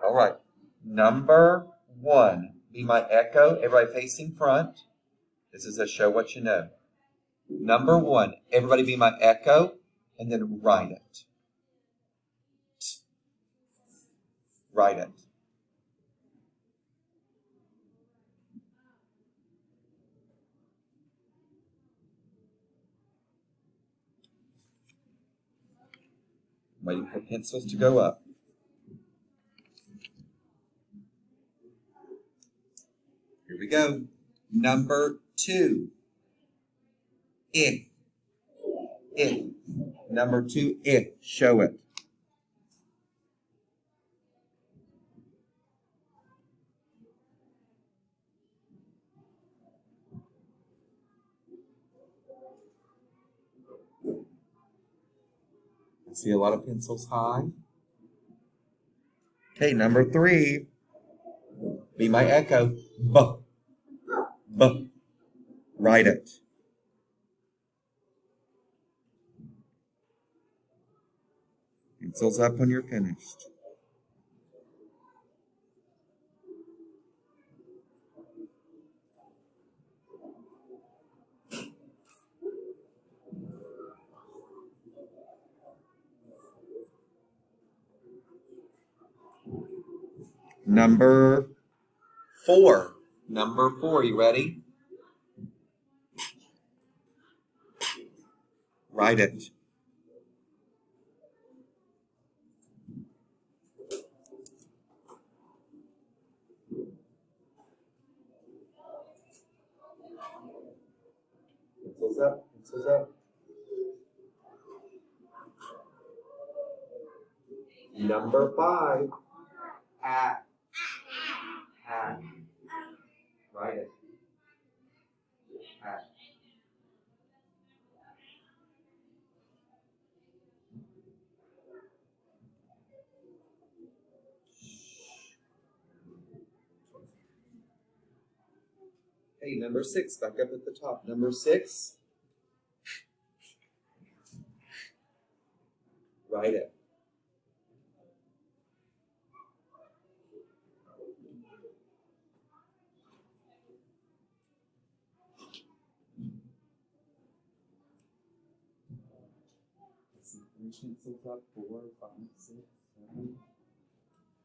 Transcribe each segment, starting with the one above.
All right. Number 1. Be my echo. Everybody facing front. This is a show what you know. Number 1. Everybody be my echo, and then write it. Write it. Waiting for pencils to go up. Here we go. Number 2. If. Number 2, if. Show it. I see a lot of pencils high. Okay, number 3. Be my echo. B. B. Write it. Pencils up when you're finished. Number 4. Number 4, you ready? Write it. Pencils up, pencils up. Number 5. Hat. Hat. Write it. Hat. Hey, number 6, back up at the top. Number 6. Write it. Pencils up. 4, 5, 6, 7,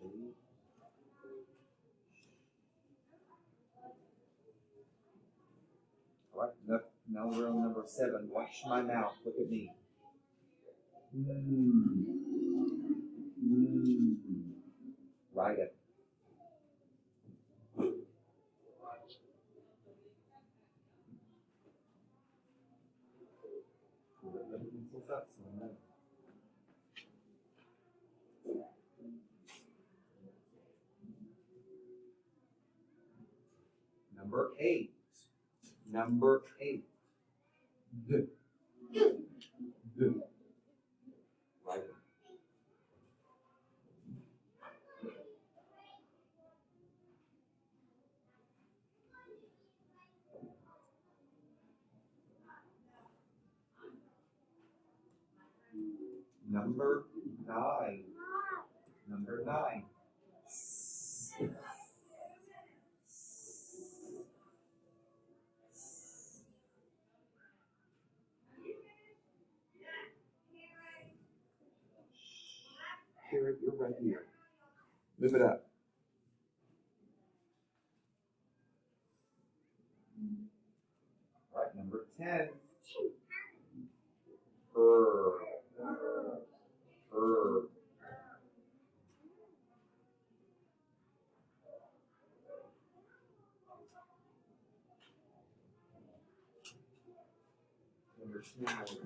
8. All right, now we're on number 7. Watch my mouth. Look at me. Write it. Number 8. Number 8. G. G. Write it. Number 9. Number 9. Here, you're right here. Move it up. All right, number 10. Number 12.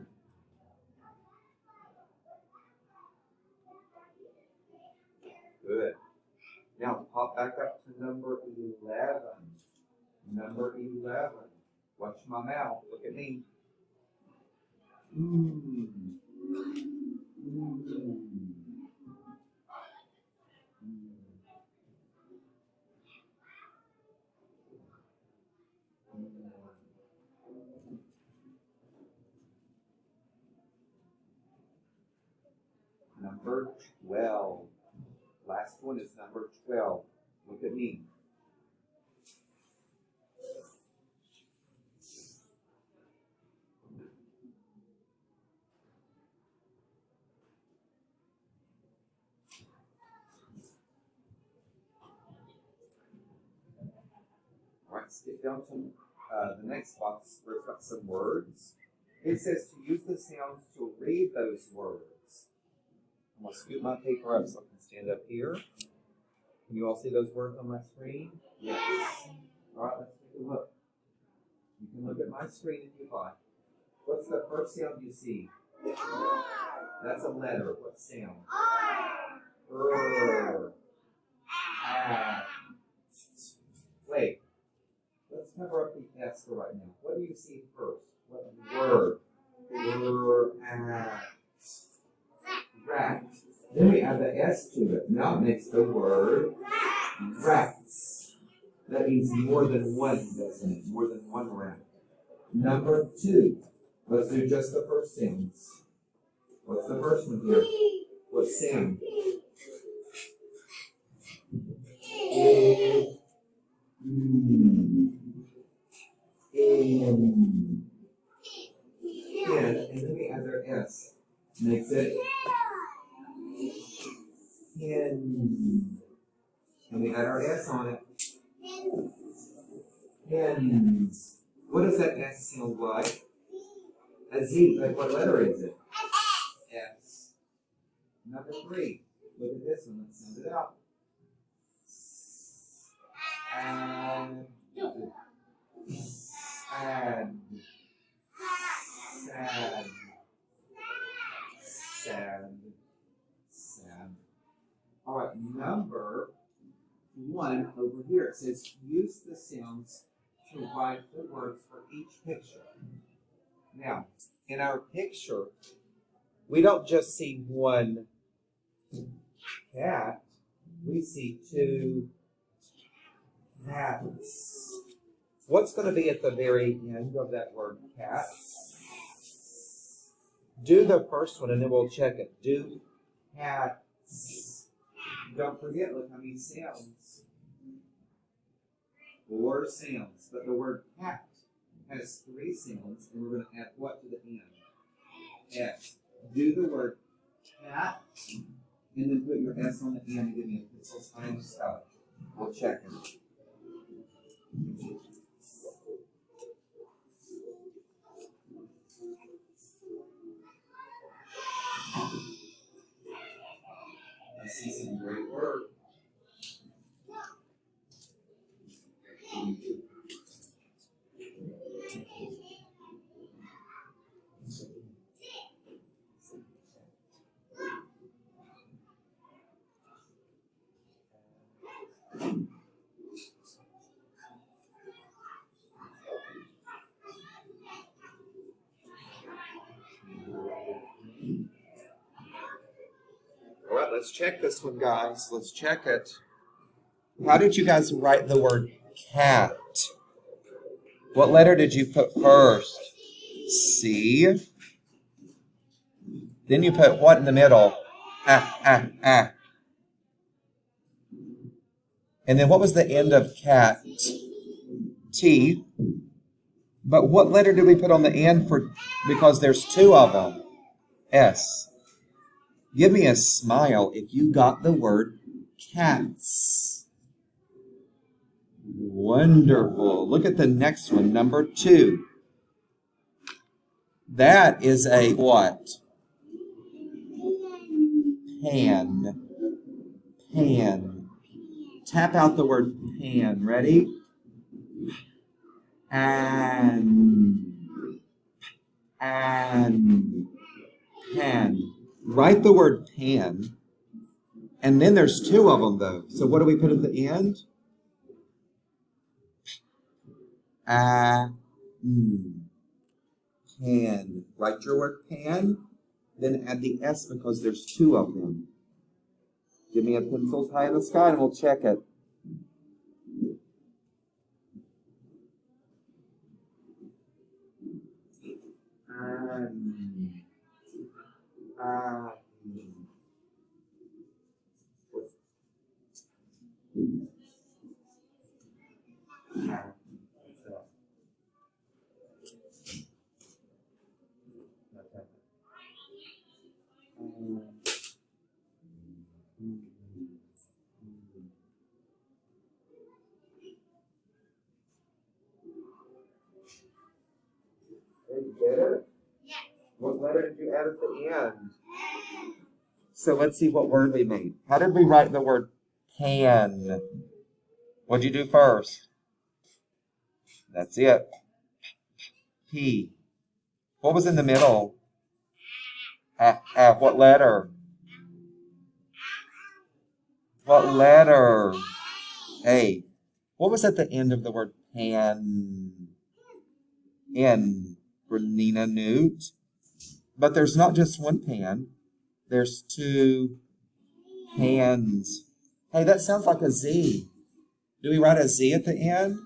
Good. Now pop back up to number 11. Number 11. Watch my mouth. Look at me. Number 12. Last one is number 12. Look at me. All right, skip down to the next box where it's got some words. It says to use the sounds to read those words. I'm going to scoot my paper up so I can stand up here. Can you all see those words on my screen? Yes. All right, let's take a look. You can look at my screen if you like. What's the first sound you see? That's a letter. What sound? R. Wait. Let's cover up the S for right now. What do you see first? What word? Rat. Then we add the S to it. Now it makes the word rats. That means more than one, doesn't it? More than one rat. Number 2. Let's do just the first sounds. What's the first one here? What sound? And then we add their S. Makes it hen. And we add our S on it. Hens. What does that S sound like? A Z. Like what letter is it? S. Number 3. Look at this one. Let's sound it out. And sad. Sad. Sad. Sad. All right, number 1 over here. It says use the sounds to write the words for each picture. Now, in our picture, we don't just see one cat. We see 2 cats. What's going to be at the very end of that word cat? Do the first one and then we'll check it. Do cats. Don't forget, look how many sounds. 4 sounds. But the word cat has 3 sounds, and we're going to add what to the end? S. Do the word cat, and then put your S on the end and give me a pencil sign stuff. We'll check it. I see some great work. All right, let's check this one, guys. Let's check it. How did you guys write the word cat? What letter did you put first? C. Then you put what in the middle? Ah. And then what was the end of cat? T. But what letter did we put on the end for? Because there's 2 of them. S. Give me a smile if you got the word cats. Wonderful. Look at the next one, number 2. That is a what? Pan. Pan. Tap out the word pan. Ready? And. Pan. Write the word pan. And then there's 2 of them, though. So what do we put at the end? Pan. Write your word pan. Then add the S because there's 2 of them. Give me a pencil high in the sky and we'll check it. Did you get it? What letter did you add at the end? So let's see what word we made. How did we write the word pan? What'd you do first? That's it. P. What was in the middle? What letter? What letter? A. What was at the end of the word pan? N. For Nina Newt. But there's not just one pan. There's two pans. Hey, that sounds like a Z. Do we write a Z at the end?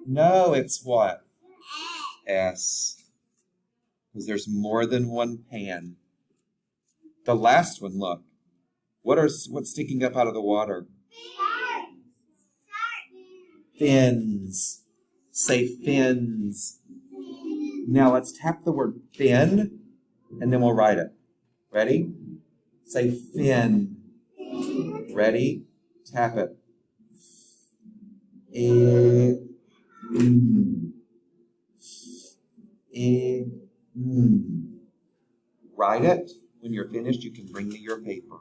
No, it's what? S. Because there's more than one pan. The last one, look. What's sticking up out of the water? Fins. Say fins. Now let's tap the word fin, and then we'll write it. Ready? Say fin. Ready? Tap it. Write it. When you're finished, you can bring me your paper.